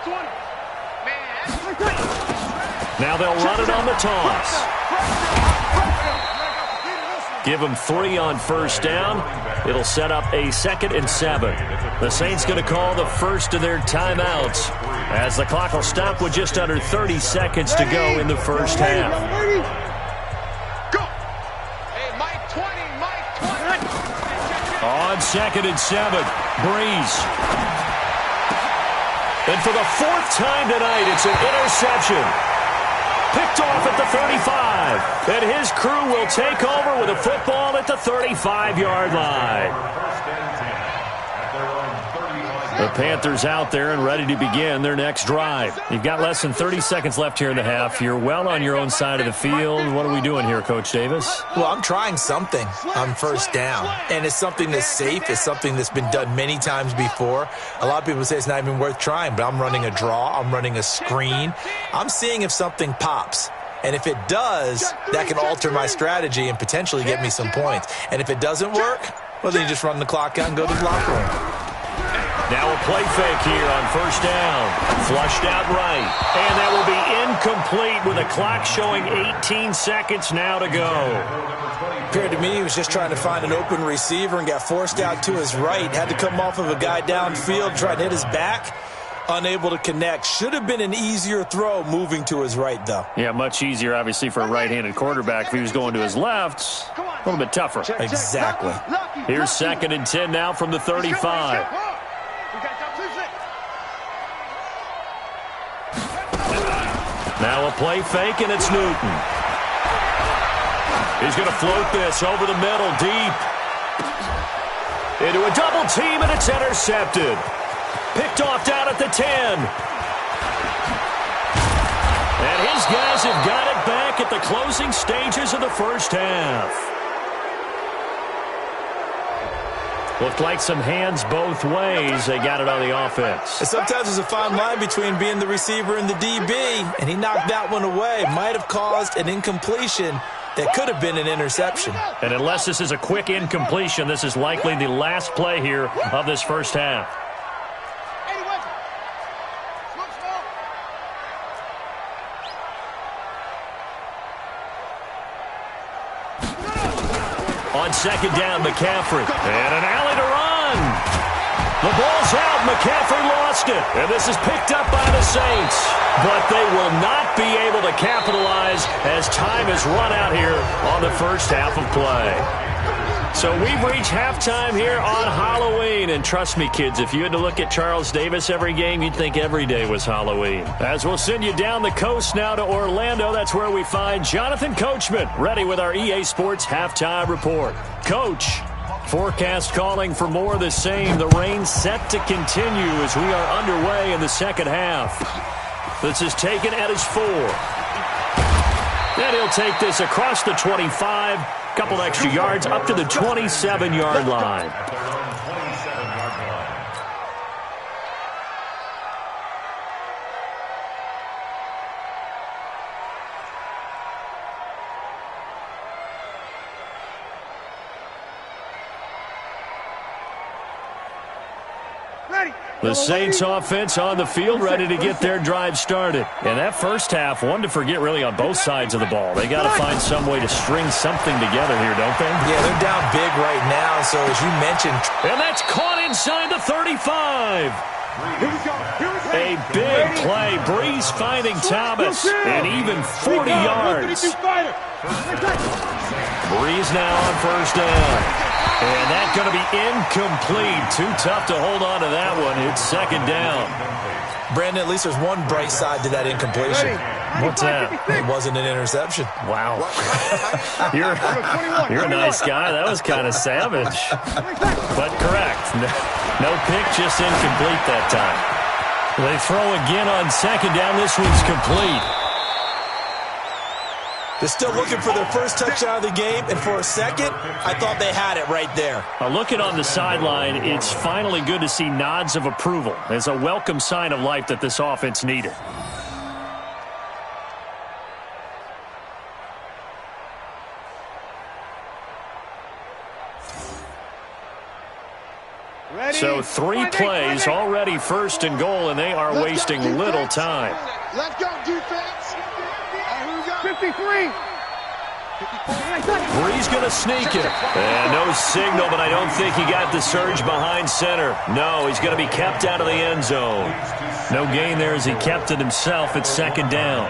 20. Now they'll run it on the toss. Give them 3 on first down. It'll set up a 2nd and 7. The Saints going to call the first of their timeouts as the clock will stop with just under 30 seconds to go in the first half. Go. Hey, Mike 20. On 2nd and 7, Breeze. And for the 4th time tonight, it's an interception. picked off at the 35. And his crew will take over with a football at the 35-yard line. The Panthers out there and ready to begin their next drive. You've got less than 30 seconds left here in the half. You're well on your own side of the field. What are we doing here, Coach Davis? Well, I'm trying something on first down, and it's something that's safe. It's something that's been done many times before. A lot of people say it's not even worth trying, but I'm running a draw. I'm running a screen. I'm seeing if something pops. And if it does, that can alter my strategy and potentially get me some points. And if it doesn't work, well, then you just run the clock out and go to the locker room. Now a play fake here on first down. Flushed out right. And that will be incomplete with a clock showing 18 seconds now to go. Appeared to me he was just trying to find an open receiver and got forced out to his right. Had to come off of a guy downfield, tried to hit his back. Unable to connect. Should have been an easier throw moving to his right, though. Yeah, much easier, obviously, for a right-handed quarterback. If he was going to his left, a little bit tougher. Exactly. Here's 2nd and 10 now from the 35. Now a play fake, and it's Newton. He's going to float this over the middle, deep. Into a double team, and it's intercepted. Picked off down at the 10. And his guys have got it back at the closing stages of the first half. Looked like some hands both ways. They got it on the offense. And sometimes there's a fine line between being the receiver and the DB, and he knocked that one away. Might have caused an incompletion that could have been an interception. And unless this is a quick incompletion, this is likely the last play here of this first half. On 2nd down, McCaffrey. And an alley to run. The ball's out. McCaffrey lost it. And this is picked up by the Saints. But they will not be able to capitalize as time has run out here on the first half of play. So we've reached halftime here on Halloween. And trust me, kids, if you had to look at Charles Davis every game, you'd think every day was Halloween. As we'll send you down the coast now to Orlando, that's where we find Jonathan Coachman, ready with our EA Sports Halftime Report. Coach, forecast calling for more of the same. The rain set to continue as we are underway in the second half. This is taken at his 4. Then he'll take this across the 25. Couple extra yards up to the 27-yard line. The Saints offense on the field ready to get their drive started. And that first half, one to forget really on both sides of the ball. They got to find some way to string something together here, don't they? Yeah, they're down big right now, so as you mentioned. And that's caught inside the 35. A big play. Breeze finding Thomas. And even 40 yards. Breeze now on first down. And that's going to be incomplete. Too tough to hold on to that one. It's 2nd down. Brandon, at least there's one bright side to that incompletion. What's that? It wasn't an interception. Wow. You're a nice guy. That was kind of savage. But correct. No pick, just incomplete that time. They throw again on 2nd down. This one's complete. They're still looking for their first touchdown of the game, and for a second, I thought they had it right there. Looking on the sideline, it's finally good to see nods of approval. It's a welcome sign of life that this offense needed. So 3 plays, already 1st and goal, and they are wasting little time. Let's go, defense. 53. Breeze going to sneak it. And no signal, but I don't think he got the surge behind center. No, he's going to be kept out of the end zone. No gain there as he kept it himself at 2nd down.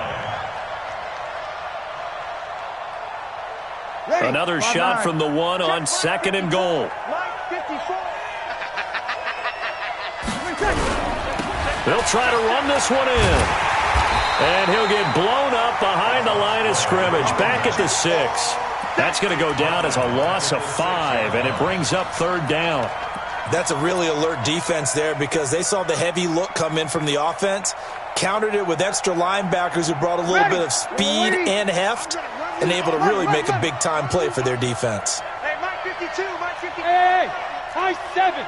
Another shot from the 1 on 2nd and goal. They'll try to run this one in. And he'll get blown up behind of scrimmage, back at the 6. That's going to go down as a loss of 5, and it brings up 3rd down. That's a really alert defense there because they saw the heavy look come in from the offense, countered it with extra linebackers who brought a little bit of speed and heft, and able to really make a big-time play for their defense. Hey, Mike 52, Mike 52. Hey, Mike 7.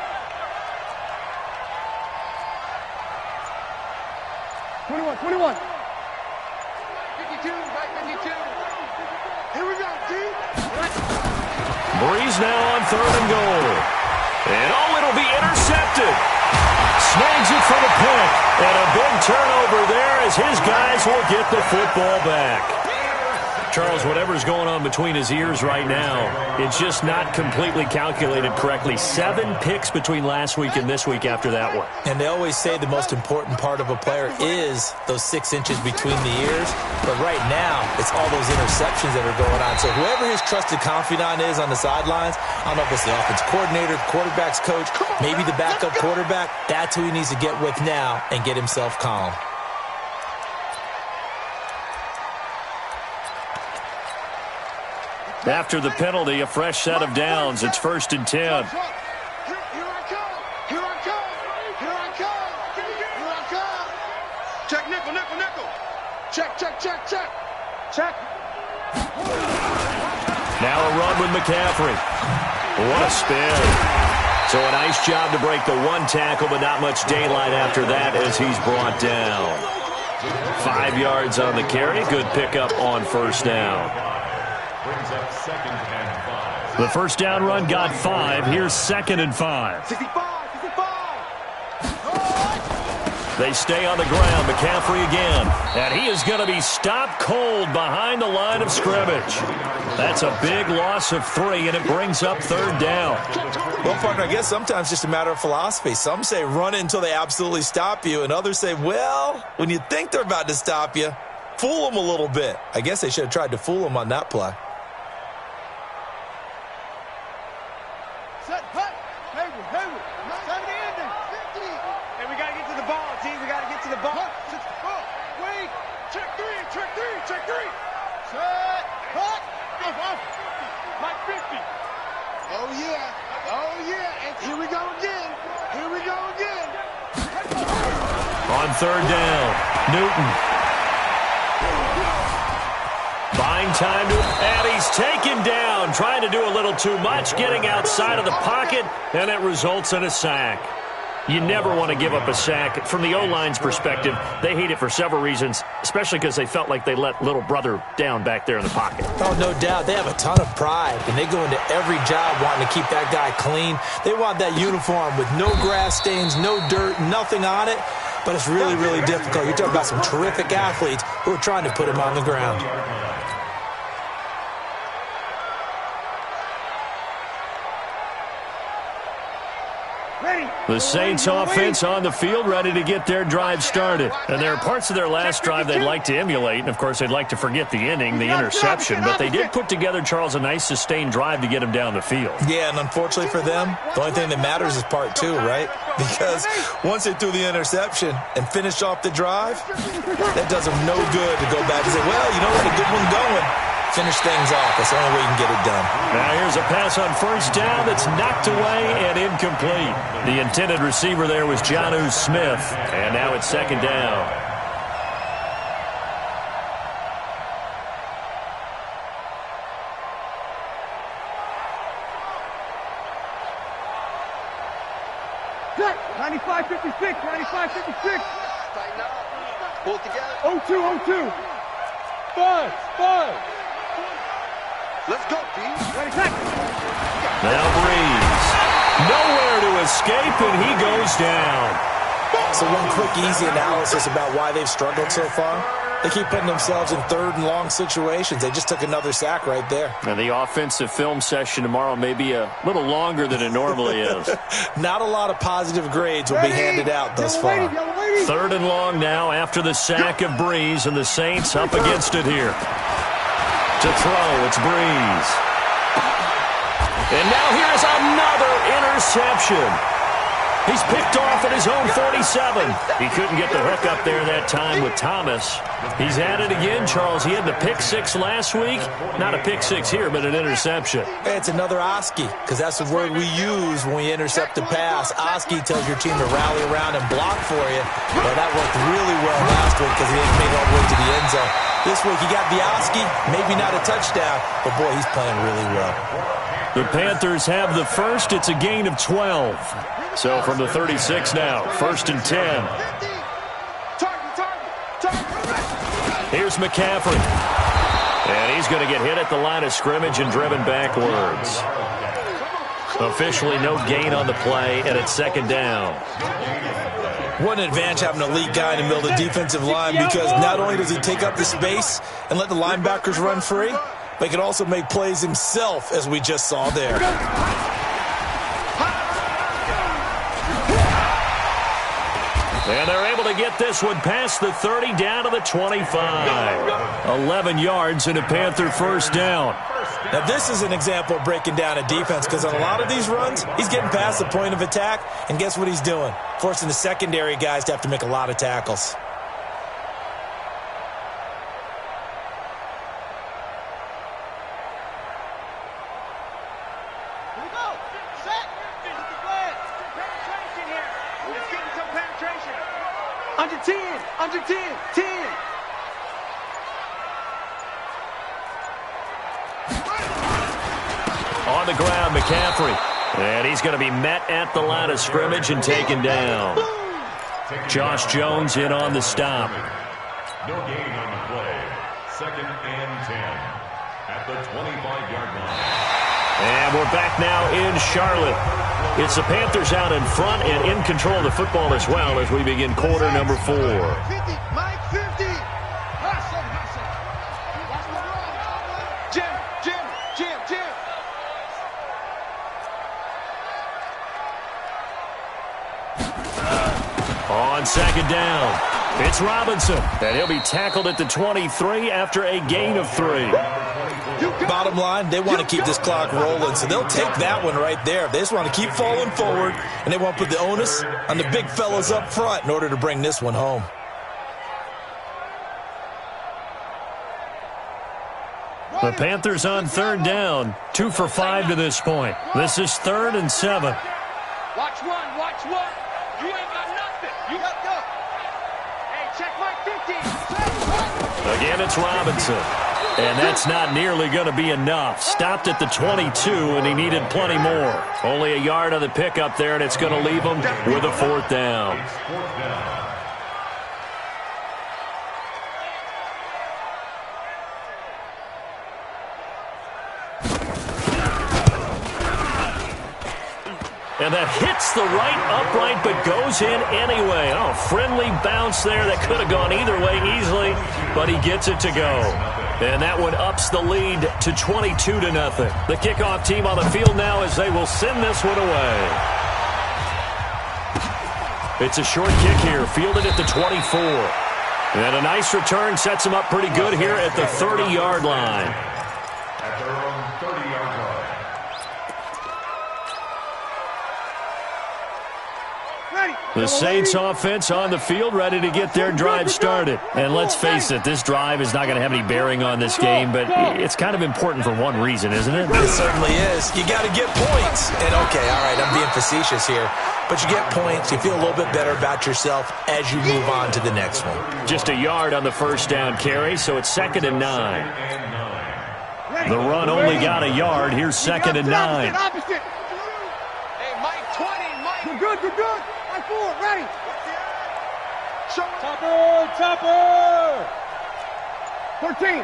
21. 52, Mike 52. Here we go, D. Breeze now on 3rd and goal. And it'll be intercepted. Snags it for the pick. And a big turnover there as his guys will get the football back. Charles, whatever's going on between his ears right now, it's just not completely calculated correctly. 7 picks between last week and this week after that one. And they always say the most important part of a player is those 6 inches between the ears. But right now, it's all those interceptions that are going on. So whoever his trusted confidant is on the sidelines, I don't know if it's the offense coordinator, quarterback's coach, maybe the backup quarterback, that's who he needs to get with now and get himself calm. After the penalty, a fresh set of downs. It's 1st and 10. Here I come. Check nickel. Check. Now a run with McCaffrey. What a spin. So a nice job to break the 1 tackle, but not much daylight after that as he's brought down. 5 yards on the carry. Good pickup on 1st down. Brings up 2nd and 5. The first down run got 5. Here's 2nd and 5. 65. They stay on the ground. McCaffrey again. And he is going to be stopped cold behind the line of scrimmage. That's a big loss of 3, and it brings up 3rd down. Well, partner, I guess sometimes it's just a matter of philosophy. Some say run it until they absolutely stop you, and others say, well, when you think they're about to stop you, fool them a little bit. I guess they should have tried to fool them on that play. Set, cut. Hayward. Time to end it. 50. Hey, we got to get to the ball, G. We got to get to the ball. Wait. Check 3. Set, cut. Off. Mike 50. Oh, yeah. And here we go again. On 3rd down, Newton. Buying time and he's taken down, trying to do a little too much, getting outside of the pocket, and it results in a sack. You never want to give up a sack. From the O-line's perspective, they hate it for several reasons, especially because they felt like they let little brother down back there in the pocket. Oh, no doubt. They have a ton of pride, and they go into every job wanting to keep that guy clean. They want that uniform with no grass stains, no dirt, nothing on it. But it's really, really difficult. You're talking about some terrific athletes who are trying to put him on the ground. The Saints offense on the field, ready to get their drive started. And there are parts of their last drive they'd like to emulate. And, of course, they'd like to forget the inning, the interception. But they did put together, Charles, a nice sustained drive to get him down the field. Yeah, and unfortunately for them, the only thing that matters is part 2, right? Because once they threw the interception and finished off the drive, that does them no good to go back and say, well, you know what, a good one going. Finish things off. That's the only way you can get it done. Now here's a pass on 1st down that's knocked away and incomplete. The intended receiver there was Jonnu Smith, and now it's 2nd down. Set. 95-56. Tighten up. Pull it together. 0-2. Five. Let's go, B. Now Breeze. Nowhere to escape, and he goes down. So one quick, easy analysis about why they've struggled so far. They keep putting themselves in 3rd and long situations. They just took another sack right there. And the offensive film session tomorrow may be a little longer than it normally is. Not a lot of positive grades will be handed out thus far. 3rd and long now after the sack of Breeze, and the Saints up against it here. To throw, it's Breeze. And now here's another interception. He's picked off at his own 47. He couldn't get the hook up there that time with Thomas. He's at it again, Charles. He had the pick six last week. Not a pick six here, but an interception. It's another Oski, because that's the word we use when we intercept a pass. Oski tells your team to rally around and block for you. Well, that worked really well last week because he didn't make it all the way to the end zone. This week he got the Oski, maybe not a touchdown, but boy, he's playing really well. The Panthers have the first. It's a gain of 12. So from the 36 now, 1st and 10. Here's McCaffrey. And he's going to get hit at the line of scrimmage and driven backwards. Officially no gain on the play, and it's 2nd down. What an advantage having an elite guy in the middle of the defensive line, because not only does he take up the space and let the linebackers run free, but he can also make plays himself, as we just saw there. And they're able to get this one past the 30 down to the 25. 11 yards and a Panther first down. Now, this is an example of breaking down a defense, because on a lot of these runs, he's getting past the point of attack, and guess what he's doing? Forcing the secondary guys to have to make a lot of tackles. Under 10, under 10, 10. On the ground, McCaffrey. And he's going to be met at the line of scrimmage and taken down. Josh Jones in on the stop. No gain on the play. 2nd and 10 at the 25-yard line. And we're back now in Charlotte. It's the Panthers out in front and in control of the football as well as we begin quarter number 4. 50, Mike, 50. Hustle, hustle. Jim. On 2nd down, it's Robinson. And he'll be tackled at the 23 after a gain of 3. Bottom line, they want to keep this clock rolling, so they'll take that one right there. They just want to keep falling forward, and they want to put the onus on the big fellas up front in order to bring this one home. The Panthers on 3rd down, 2 for 5 to this point. This is 3rd and 7. Watch one. You ain't got nothing. You got go. Hey, check Mike 50. Again, it's Robinson. And that's not nearly going to be enough. Stopped at the 22, and he needed plenty more. Only a yard on the pickup there, and it's going to leave him with a 4th down. And that hits the right upright but goes in anyway. Oh, friendly bounce there that could have gone either way easily, but he gets it to go. And that one ups the lead to 22-0. The kickoff team on the field now as they will send this one away. It's a short kick here, fielded at the 24. And a nice return sets him up pretty good here at the 30-yard line. At their own 30-yard line. The Saints offense on the field, ready to get their drive started. And let's face it, this drive is not going to have any bearing on this game, but it's kind of important for one reason, isn't it? It certainly is. You got to get points. And okay, all right, I'm being facetious here, but you get points, you feel a little bit better about yourself as you move on to the next one. Just a yard on the first down carry, so it's 2nd and 9. The run only got a yard. Here's 2nd and 9. Hey, Mike 20, Mike. You're good. Mike 4, ready. Topper. 13.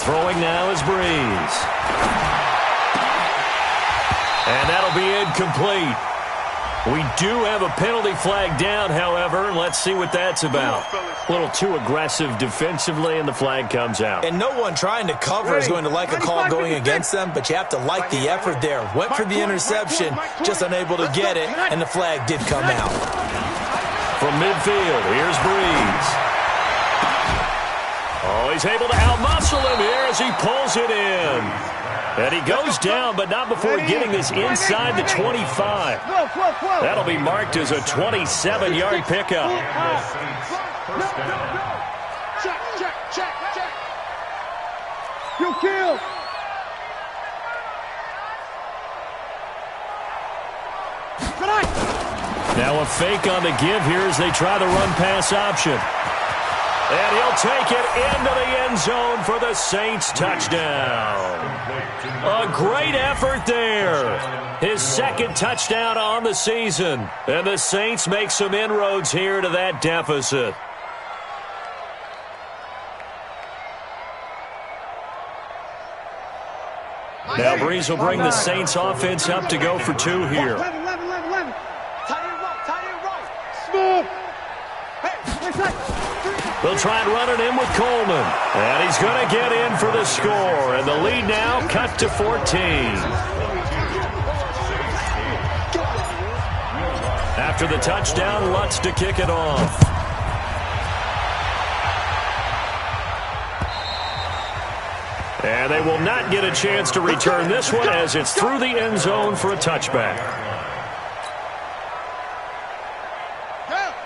Throwing now is Breeze. And that'll be incomplete. We do have a penalty flag down, however. Let's see what that's about. A little too aggressive defensively, and the flag comes out. And no one trying to cover is going to like a call going against them, but you have to like the effort there. Went for the interception, just unable to get it, and the flag did come out. From midfield, here's Breeze. Oh, he's able to outmuscle him here as he pulls it in. And he goes down, but not before getting this inside the 25. That'll be marked as a 27-yard pickup. Check. Kill. Now a fake on the give here as they try the run-pass option. And he'll take it into the end zone for the Saints touchdown. A great effort there. His second touchdown on the season. And the Saints make some inroads here to that deficit. Now Breeze will bring the Saints offense up to go for 2 here. They'll try and run it in with Coleman. And he's going to get in for the score. And the lead now cut to 14. After the touchdown, Lutz to kick it off. And they will not get a chance to return this one as it's through the end zone for a touchback.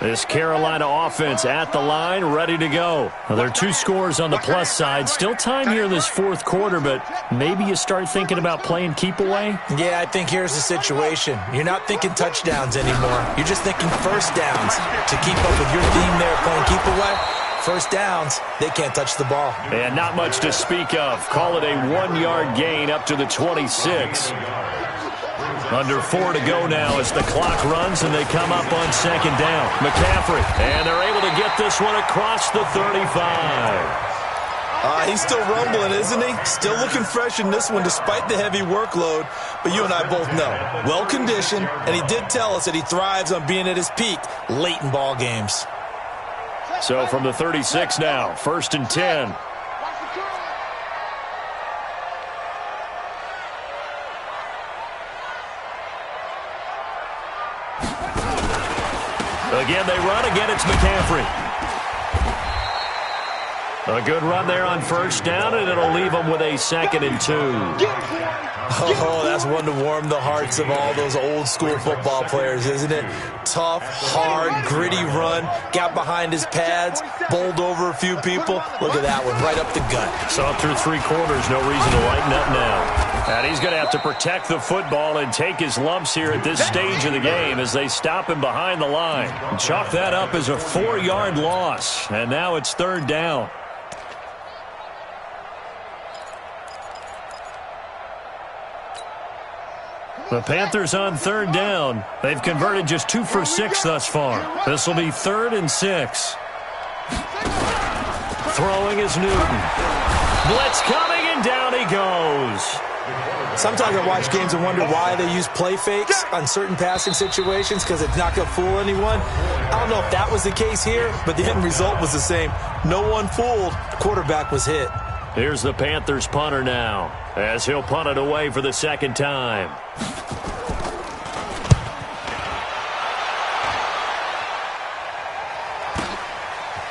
This Carolina offense at the line, ready to go. Well, there are 2 scores on the plus side. Still time here in this fourth quarter, but maybe you start thinking about playing keep away? Yeah, I think here's the situation. You're not thinking touchdowns anymore. You're just thinking first downs. To keep up with your theme there, playing keep away, first downs, they can't touch the ball. And not much to speak of. Call it a 1-yard gain up to the 26. Under 4 to go now as the clock runs and they come up on second down. McCaffrey, and they're able to get this one across the 35. He's still rumbling, isn't he? Still looking fresh in this one despite the heavy workload. But you and I both know, well-conditioned, and he did tell us that he thrives on being at his peak late in ball games. So from the 36 now, 1st and 10. Again, they run. Again, it's McCaffrey. A good run there on first down, and it'll leave them with a 2nd and 2. Oh, that's one to warm the hearts of all those old-school football players, isn't it? Tough, hard, gritty run. Got behind his pads, bowled over a few people. Look at that one, right up the gut. So through 3 quarters, no reason to lighten up now. And he's going to have to protect the football and take his lumps here at this stage of the game as they stop him behind the line. And chalk that up as a 4-yard loss. And now it's 3rd down. The Panthers on 3rd down. They've converted just 2 for 6 thus far. This will be 3rd and 6. Throwing is Newton. Blitz coming, and down he goes. Sometimes I watch games and wonder why they use play fakes on certain passing situations because it's not going to fool anyone. I don't know if that was the case here, but the end result was the same. No one fooled. The quarterback was hit. Here's the Panthers punter now as he'll punt it away for the 2nd time.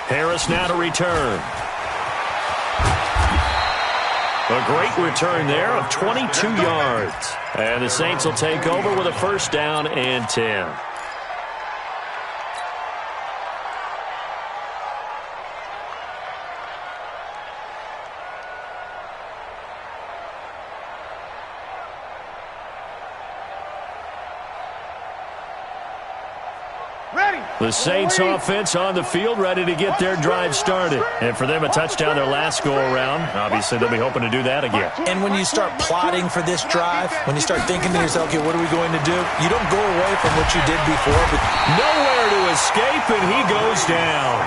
Harris now to return. A great return there of 22 yards. And the Saints will take over with a 1st down and 10. The Saints offense on the field, ready to get their drive started. And for them, a touchdown their last go-around. Obviously, they'll be hoping to do that again. And when you start plotting for this drive, when you start thinking to yourself, okay, what are we going to do? You don't go away from what you did before. But nowhere to escape, and he goes down.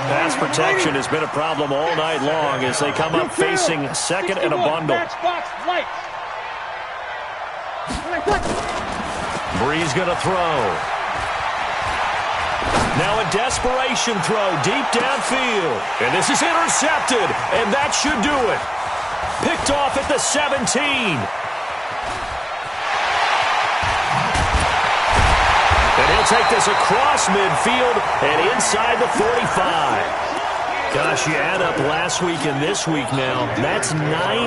Pass protection has been a problem all night long as they come up facing 2nd and a bundle. Breeze going to throw. Now a desperation throw deep downfield. And this is intercepted, and that should do it. Picked off at the 17. And he'll take this across midfield and inside the 45. Gosh, you add up last week and this week now. That's 9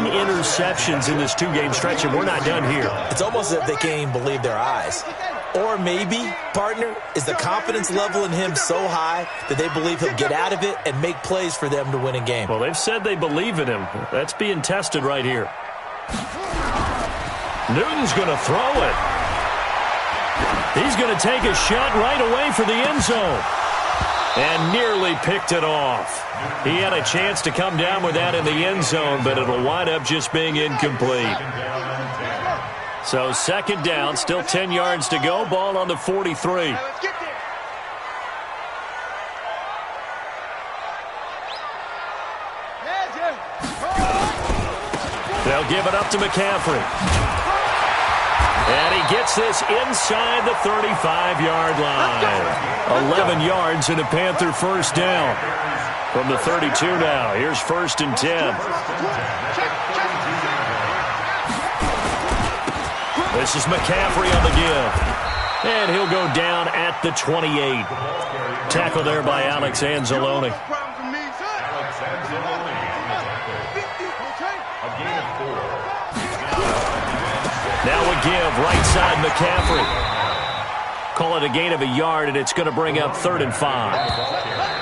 interceptions in this 2-game stretch, and we're not done here. It's almost as if they can't even believe their eyes. Or maybe, partner, is the confidence level in him so high that they believe he'll get out of it and make plays for them to win a game. Well, they've said they believe in him. That's being tested right here. Newton's going to throw it. He's going to take a shot right away for the end zone. And nearly picked it off. He had a chance to come down with that in the end zone, but it'll wind up just being incomplete. So second down, still 10 yards to go. Ball on the 43. They'll give it up to McCaffrey. And he gets this inside the 35-yard line. 11 yards and a Panther first down. From the 32 now. Here's 1st and 10. This is McCaffrey on the give. And he'll go down at the 28. Tackle there by Alex Anzalone. Now a give, right side McCaffrey. Call it a gain of a yard, and it's going to bring up 3rd and 5.